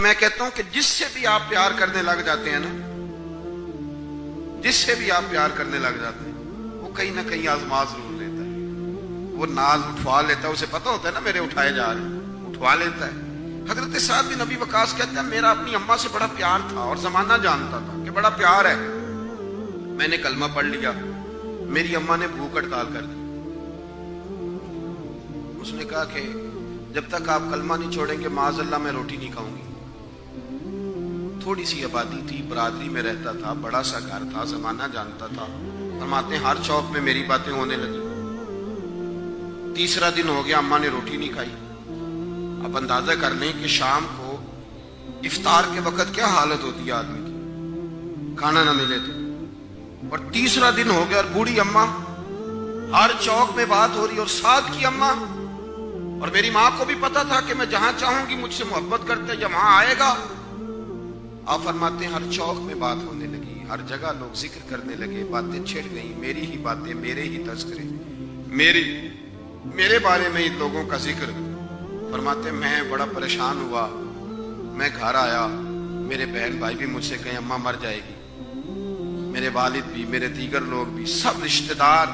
میں کہتا ہوں کہ جس سے بھی آپ پیار کرنے لگ جاتے ہیں نا، جس سے بھی آپ پیار کرنے لگ جاتے ہیں، وہ کہیں نہ کہیں آزما ضرور لیتا ہے، وہ ناز اٹھوا لیتا ہے، اسے پتہ ہوتا ہے نا میرے اٹھائے جا رہے ہیں، اٹھوا لیتا ہے۔ حضرت سعد بن ابی وقاص کہتے ہیں میرا اپنی اماں سے بڑا پیار تھا اور زمانہ جانتا تھا کہ بڑا پیار ہے، میں نے کلمہ پڑھ لیا، میری اماں نے بھوک ہڑتال کر دی۔ اس نے کہا کہ جب تک آپ کلمہ نہیں چھوڑیں گے معاذ اللہ میں روٹی نہیں کھاؤں گی۔ تھوڑی سی آبادی تھی، برادری میں رہتا تھا، بڑا سا گھر تھا، زمانہ جانتا تھا۔ فرماتے ہیں ہر چوک میں میری باتیں ہونے لگی۔ تیسرا دن ہو گیا، اماں نے روٹی نہیں کھائی۔ اب اندازہ کر لیں کہ شام کو افطار کے وقت کیا حالت ہوتی ہے آدمی کی، کھانا نہ ملے تو۔ اور تیسرا دن ہو گیا اور بوڑھی اماں، ہر چوک میں بات ہو رہی، اور سعد کی اماں، اور میری ماں کو بھی پتا تھا کہ میں جہاں چاہوں گی مجھ سے محبت کرتے یا وہاں آئے گا۔ آپ فرماتے ہیں ہر چوک میں بات ہونے لگی، ہر جگہ لوگ ذکر کرنے لگے، باتیں چھڑ گئیں، میری ہی باتیں، میرے ہی تذکرے، میرے بارے میں ان لوگوں کا ذکر۔ فرماتے ہیں میں بڑا پریشان ہوا، میں گھر آیا، میرے بہن بھائی بھی مجھ سے کہیں اماں مر جائے گی، میرے والد بھی، میرے دیگر لوگ بھی، سب رشتہ دار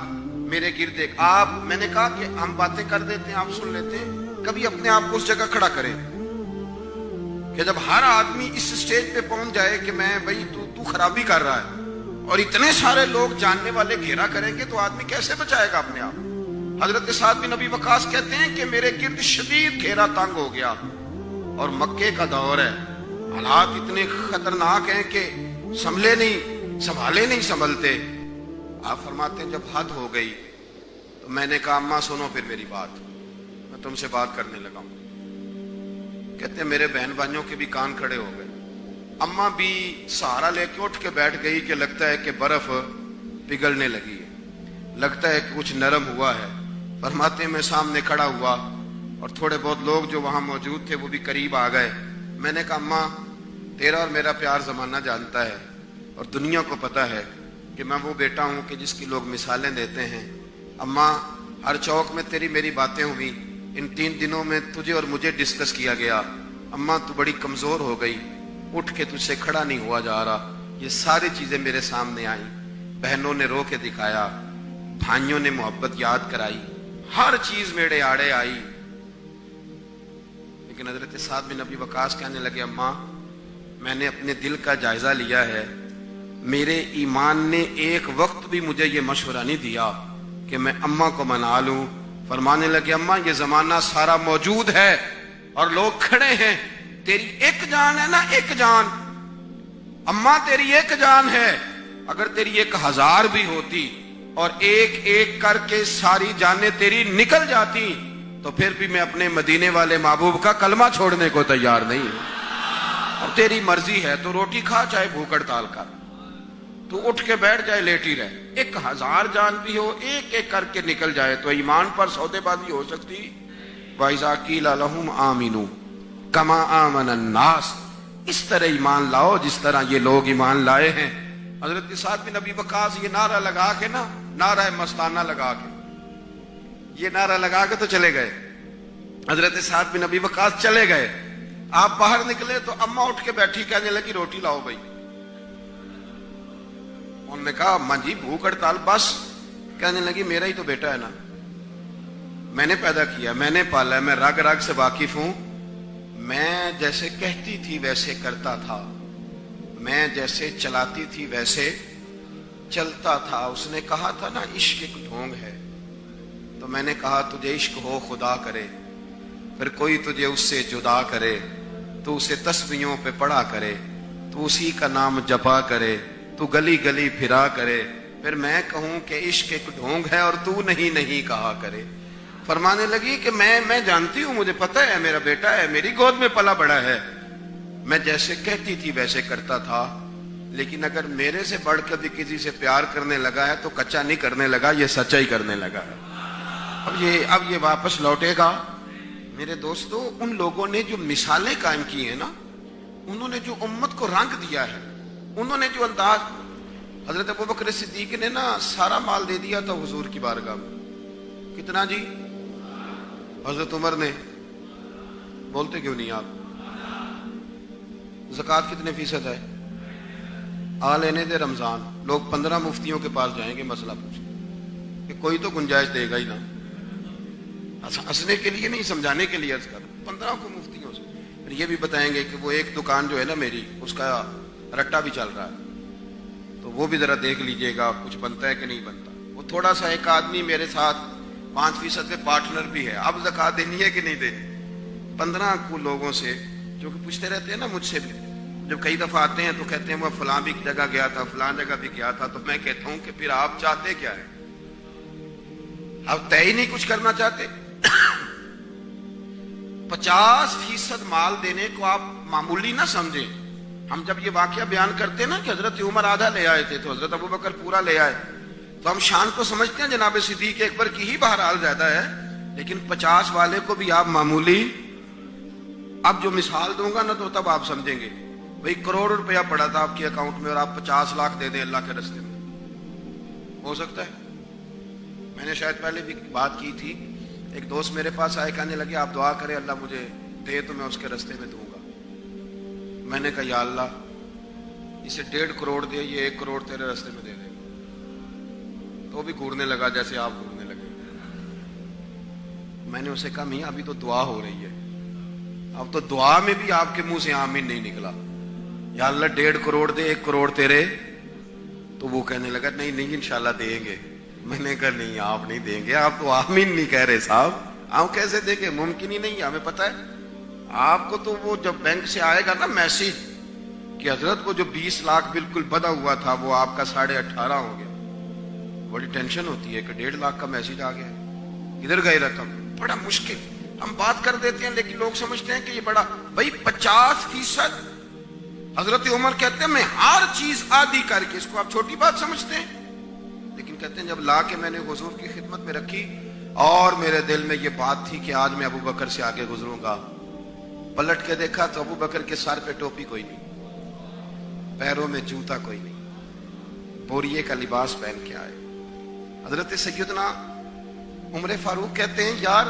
میرے گرد ایک۔ میں نے کہا کہ ہم باتیں کر دیتے ہیں، آپ سن لیتے ہیں، کبھی اپنے آپ کو اس جگہ کھڑا کریں کہ جب ہر آدمی اس سٹیج پہ پہنچ جائے کہ میں بھائی تو خرابی کر رہا ہے، اور اتنے سارے لوگ جاننے والے گھیرا کریں گے تو آدمی کیسے بچائے گا اپنے آپ۔ حضرت سعد بن ابی وقاص کہتے ہیں کہ میرے گرد شدید گھیرا تنگ ہو گیا، اور مکے کا دور ہے، حالات اتنے خطرناک ہیں کہ سنبھالے نہیں سنبھلتے۔ آپ فرماتے ہیں جب حد ہو گئی تو میں نے کہا اماں سنو پھر میری بات، میں تم سے بات کرنے لگا ہوں۔ کہتے ہیں میرے بہن بھائیوں کے بھی کان کھڑے ہو گئے، اماں بھی سہارا لے کے اٹھ کے بیٹھ گئی کہ لگتا ہے کہ برف پگھلنے لگی ہے، لگتا ہے کہ کچھ نرم ہوا ہے۔ فرماتے ہیں میں سامنے کھڑا ہوا اور تھوڑے بہت لوگ جو وہاں موجود تھے وہ بھی قریب آ گئے۔ میں نے کہا اماں تیرا اور میرا پیار زمانہ جانتا ہے، اور دنیا کو پتا ہے کہ میں وہ بیٹا ہوں کہ جس کی لوگ مثالیں دیتے ہیں۔ اماں ہر چوک میں تیری میری باتیں ہوئی، ان 3 دنوں میں تجھے اور مجھے ڈسکس کیا گیا۔ اماں تو بڑی کمزور ہو گئی، اٹھ کے تجھ سے کھڑا نہیں ہوا جا رہا۔ یہ ساری چیزیں میرے سامنے آئیں، بہنوں نے رو کے دکھایا، بھائیوں نے محبت یاد کرائی، ہر چیز میرے آڑے آئی۔ لیکن حضرت سعد بن ابی وقاص کہنے لگے اماں میں نے اپنے دل کا جائزہ لیا ہے، میرے ایمان نے ایک وقت بھی مجھے یہ مشورہ نہیں دیا کہ میں اماں کو منا لوں۔ فرمانے لگے اماں یہ زمانہ سارا موجود ہے اور لوگ کھڑے ہیں، تیری ایک جان ہے نا، ایک جان، اماں تیری ایک جان ہے، اگر تیری 1000 بھی ہوتی اور ایک ایک کر کے ساری جانیں تیری نکل جاتی تو پھر بھی میں اپنے مدینے والے محبوب کا کلمہ چھوڑنے کو تیار نہیں ہوں۔ اب تیری مرضی ہے تو روٹی کھا چاہے بھوک ہڑتال کر، تو اٹھ کے بیٹھ جائے لیٹی رہے، 1000 جان بھی ہو ایک ایک کر کے نکل جائے تو ایمان پر سودے بازی ہو سکتی۔ وَإِذَا قِيلَ لَهُمْ آمِنُوا كَمَا آمَنَ النَّاسُ، اس طرح ایمان لاؤ جس طرح یہ لوگ ایمان لائے ہیں۔ حضرت سعد بن ابی وقاص یہ نعرہ لگا کے نا، نعرہ مستانہ لگا کے، یہ نعرہ لگا کے تو چلے گئے۔ حضرت سعد بن ابی وقاص چلے گئے، آپ باہر نکلے تو اماں اٹھ کے بیٹھی کہنے لگی روٹی لاؤ بھائی۔ انہوں نے کہا اماں جی بھوک ہڑتال بس۔ کہنے لگی میرا ہی تو بیٹا ہے نا، میں نے پیدا کیا، میں نے پالا ہے، میں رگ رگ سے واقف ہوں، میں جیسے کہتی تھی ویسے کرتا تھا، میں جیسے چلاتی تھی ویسے چلتا تھا۔ اس نے کہا تھا نا عشق ایک ڈھونگ ہے، تو میں نے کہا تجھے عشق ہو خدا کرے، پھر کوئی تجھے اس سے جدا کرے، تو اسے تسبیحوں پہ پڑھا کرے، تو اسی کا نام جپا کرے، تو گلی گلی پھرا کرے، پھر میں کہوں کہ عشق ایک ڈھونگ ہے اور تو نہیں کہا کرے۔ فرمانے لگی کہ میں جانتی ہوں، مجھے پتہ ہے میرا بیٹا ہے، میری گود میں پلا بڑا ہے، میں جیسے کہتی تھی ویسے کرتا تھا، لیکن اگر میرے سے بڑھ کر بھی کسی سے پیار کرنے لگا ہے تو کچا نہیں کرنے لگا، یہ سچائی کرنے لگا ہے۔ اب یہ واپس لوٹے گا۔ میرے دوستو ان لوگوں نے جو مثالیں قائم کی ہیں نا، انہوں نے جو امت کو رنگ دیا ہے، انہوں نے جو انداز، حضرت ابوبکر صدیق نے نا سارا مال دے دیا تھا حضور کی بارگاہ میں، کتنا جی؟ حضرت عمر نے، بولتے کیوں نہیں آپ؟ زکوٰۃ کتنے فیصد ہے؟ آ لینے دے رمضان، لوگ 15 مفتیوں کے پاس جائیں گے مسئلہ پوچھیں کہ کوئی تو گنجائش دے گا ہی نا، ہنسنے کے لیے نہیں سمجھانے کے لیے عرض کر 15 کو مفتیوں سے، پھر یہ بھی بتائیں گے کہ وہ ایک دکان جو ہے نا میری، اس کا رٹا بھی چل رہا ہے تو وہ بھی ذرا دیکھ لیجئے گا کچھ بنتا ہے کہ نہیں بنتا۔ وہ تھوڑا سا ایک آدمی میرے ساتھ 5% کے پارٹنر بھی ہے، اب زکوٰۃ دینی ہے کہ نہیں دینی؟ 15 کو لوگوں سے جو کہ پوچھتے رہتے ہیں نا مجھ سے بھی، جب کئی دفعہ آتے ہیں تو کہتے ہیں وہ فلاں بھی جگہ گیا تھا، فلاں جگہ بھی گیا تھا، تو میں کہتا ہوں کہ پھر آپ چاہتے کیا ہے؟ آپ طے ہی نہیں کچھ کرنا چاہتے۔ 50% مال دینے کو آپ معمولی نہ سمجھیں۔ ہم جب یہ واقعہ بیان کرتے ہیں نا کہ حضرت عمر آدھا لے آئے تھے تو حضرت ابوبکر پورا لے آئے، تو ہم شان کو سمجھتے ہیں جناب صدیق اکبر کی ہی بہرحال زیادہ ہے، لیکن 50 والے کو بھی آپ معمولی، اب جو مثال دوں گا نا تو تب آپ سمجھیں گے۔ بھئی کروڑ روپیہ پڑا تھا آپ کے اکاؤنٹ میں اور آپ 50 لاکھ دے دیں اللہ کے راستے میں، ہو سکتا ہے؟ میں نے شاید پہلے بھی بات کی تھی، ایک دوست میرے پاس آئے کہنے لگے آپ دعا کریں اللہ مجھے دے تو میں اس کے راستے میں دوں گا۔ میں نے کہا یا اللہ اسے 1.5 کروڑ دے، یہ 1 کروڑ تیرے راستے میں دے دے گا، تو بھی گھورنے لگا جیسے آپ گھورنے لگے۔ میں نے اسے کہا میاں ابھی تو دعا ہو رہی ہے، اب تو دعا میں بھی آپ کے منہ سے آمین نہیں نکلا، یا اللہ 1.5 کروڑ دے 1 کروڑ تیرے، تو وہ کہنے لگا نہیں نہیں انشاءاللہ دیں گے۔ میں نے کہا نہیں آپ نہیں دیں گے، آپ تو آمین نہیں کہہ رہے صاحب، آپ کیسے دیں گے؟ ممکن ہی نہیں، ہمیں پتہ ہے آپ کو۔ تو وہ جب بینک سے آئے گا نا میسیج کہ حضرت وہ جو 20 لاکھ بالکل بدا ہوا تھا وہ آپ کا 18.5 ہو گیا، بڑی ٹینشن ہوتی ہے کہ 1.5 لاکھ کا میسیج آ گیا، ادھر گئی رقم، بڑا مشکل۔ ہم بات کر دیتے ہیں لیکن لوگ سمجھتے ہیں کہ یہ بڑا، بھائی 50%۔ حضرت عمر کہتے ہیں میں ہر چیز آدھی کر کے، اس کو آپ چھوٹی بات سمجھتے ہیں، لیکن کہتے ہیں جب لا کے میں نے حضور کی خدمت میں رکھی اور میرے دل میں یہ بات تھی کہ آج میں ابو بکر سے آگے گزروں گا، پلٹ کے دیکھا تو ابو بکر کے سر پہ ٹوپی کوئی نہیں، پیروں میں جوتا کوئی نہیں، بوریے کا لباس پہن کے آئے۔ حضرت سیدنا عمر فاروق کہتے ہیں یار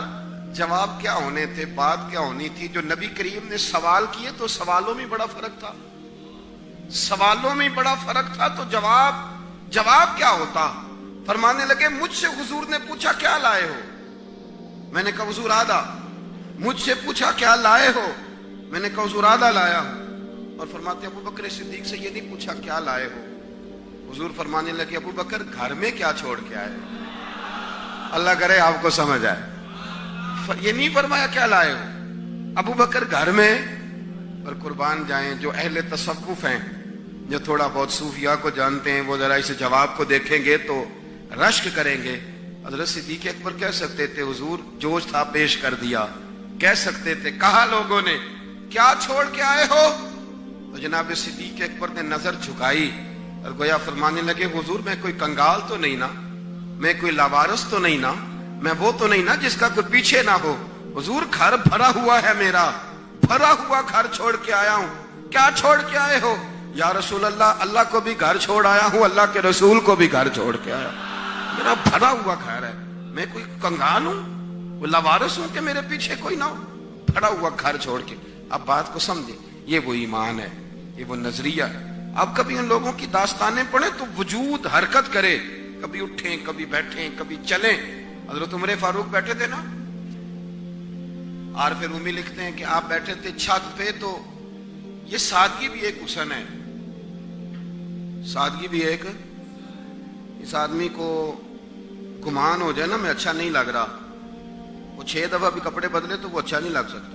جواب کیا ہونے تھے، بات کیا ہونی تھی، جو نبی کریم نے سوال کیے تو سوالوں میں بڑا فرق تھا، سوالوں میں بڑا فرق تھا، تو جواب کیا ہوتا؟ فرمانے لگے مجھ سے حضور نے پوچھا کیا لائے ہو؟ میں نے کہا حضور آدھا۔ مجھ سے پوچھا کیا لائے ہو؟ میں نے کہا حضور آدھا لایا ہوں۔ اور فرماتے ابو بکر صدیق سے یہ نہیں پوچھا کیا لائے ہو، حضور فرمانے لگے ابو بکر گھر میں کیا چھوڑ کے آئے؟ اللہ کرے آپ کو سمجھ آئے، یہ نہیں فرمایا کیا لائے ہو، ابو بکر گھر میں۔ اور قربان جائیں جو اہل تصوف ہیں، جو تھوڑا بہت صوفیاء کو جانتے ہیں، وہ ذرا اس جواب کو دیکھیں گے تو رشک کریں گے۔ حضرت صدیق اکبر کہہ سکتے تھے حضور جوش تھا پیش کر دیا، کہہ سکتے تھے کہا لوگوں نے کیا چھوڑ کے آئے ہو، تو جناب صدیق اکبر نے نظر جھکائی اور گویا فرمانے لگے حضور میں کوئی کنگال تو نہیں نا، میں کوئی لاوارث تو نہیں نا، میں وہ تو نہیں نا جس کا کوئی پیچھے نہ ہو، حضور گھر بھرا ہوا ہے میرا، بھرا ہوا گھر چھوڑ کے آیا ہوں۔ کیا چھوڑ کے آئے ہو؟ یا رسول اللہ اللہ کو بھی گھر چھوڑ آیا ہوں، اللہ کے رسول کو بھی گھر چھوڑ کے آیا، میرا بھرا ہوا گھر ہے، میں کوئی کنگال ہوں، کوئی لاوارث ہوں کہ میرے پیچھے کوئی نہ ہو، بھرا ہوا گھر چھوڑ کے۔ اب بات کو سمجھیں، یہ وہ ایمان ہے، یہ وہ نظریہ ہے۔ اب کبھی ان لوگوں کی داستانیں پڑھیں تو وجود حرکت کرے، کبھی اٹھیں کبھی بیٹھیں کبھی چلیں۔ حضرت عمر فاروق بیٹھے تھے نا، عارف رومی لکھتے ہیں کہ آپ بیٹھے تھے چھت پہ، تو یہ سادگی بھی ایک حسن ہے، سادگی بھی ایک، اس آدمی کو گمان ہو جائے نا میں اچھا نہیں لگ رہا، وہ 6 دفعہ بھی کپڑے بدلے تو وہ اچھا نہیں لگ سکتا،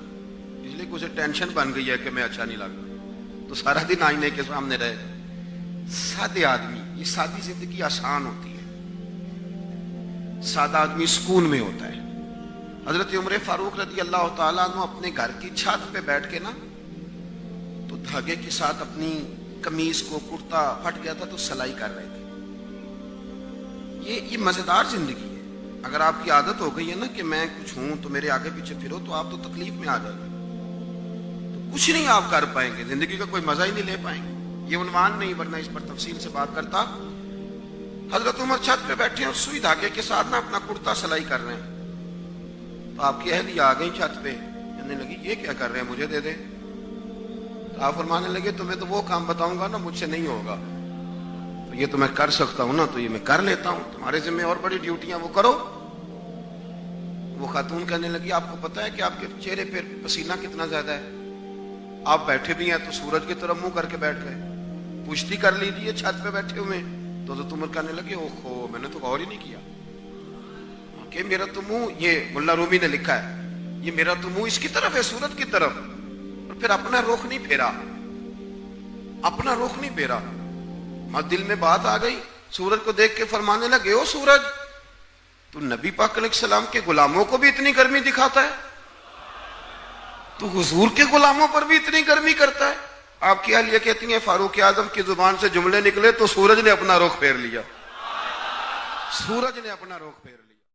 اس لیے کہ اسے ٹینشن بن گئی ہے کہ میں اچھا نہیں لگ رہا، تو سارا دن آئینے کے سامنے رہے۔ سادے آدمی، یہ سادی زندگی آسان ہوتی ہے، سادہ آدمی سکون میں ہوتا ہے۔ حضرت عمر فاروق رضی اللہ تعالیٰ عنہ اپنے گھر کی چھت پہ بیٹھ کے نا تو دھاگے کے ساتھ اپنی قمیص کو، کرتا پھٹ گیا تھا تو سلائی کر رہے تھے۔ یہ مزیدار زندگی ہے۔ اگر آپ کی عادت ہو گئی ہے نا کہ میں کچھ ہوں تو میرے آگے پیچھے پھرو تو آپ تو تکلیف میں آ جائیں گے، تو کچھ نہیں آپ کر پائیں گے، زندگی کا کوئی مزہ ہی نہیں لے پائیں گے۔ یہ عنوان نہیں، ورنہ اس پر تفصیل سے بات کرتا۔ حضرت عمر چھت پہ بیٹھے ہیں اور سوئی دھاگے کے ساتھ نا اپنا کرتا سلائی کر رہے ہیں، تو آپ کی اہلیہ آ گئی چھت پہ، کہنے لگی یہ کیا کر رہے ہیں، مجھے دے دے۔ تو آپ فرمانے لگے تمہیں تو وہ کام بتاؤں گا نا مجھ سے نہیں ہوگا، تو یہ تو میں کر سکتا ہوں نا، تو یہ میں کر لیتا ہوں، تمہارے ذمہ اور بڑی ڈیوٹیاں وہ کرو۔ وہ خاتون کہنے لگی آپ کو پتا ہے کہ آپ کے چہرے پہ پسینہ کتنا زیادہ ہے، آپ بیٹھے بھی ہیں تو سورج کی طرف منہ کر کے بیٹھ گئے، پشتی کر لیجیے چھت پہ بیٹھے ہوئے، تو تم کہنے لگے اوہو میں نے تو غور ہی نہیں کیا کہ میرا تو منہ، یہ ملا رومی نے لکھا ہے، یہ میرا تو منہ اس کی طرف ہے سورج کی طرف، اور پھر اپنا رخ نہیں پھیرا، اپنا رخ نہیں پھیرا۔ دل میں بات آ گئی، سورج کو دیکھ کے فرمانے لگے او سورج تو نبی پاک علیہ السلام کے غلاموں کو بھی اتنی گرمی دکھاتا ہے، تو حضور کے غلاموں پر بھی اتنی گرمی کرتا ہے؟ آپ کی اہلیہ کہتی ہیں فاروق اعظم کی زبان سے جملے نکلے تو سورج نے اپنا رخ پھیر لیا، سورج نے اپنا رخ پھیر لیا۔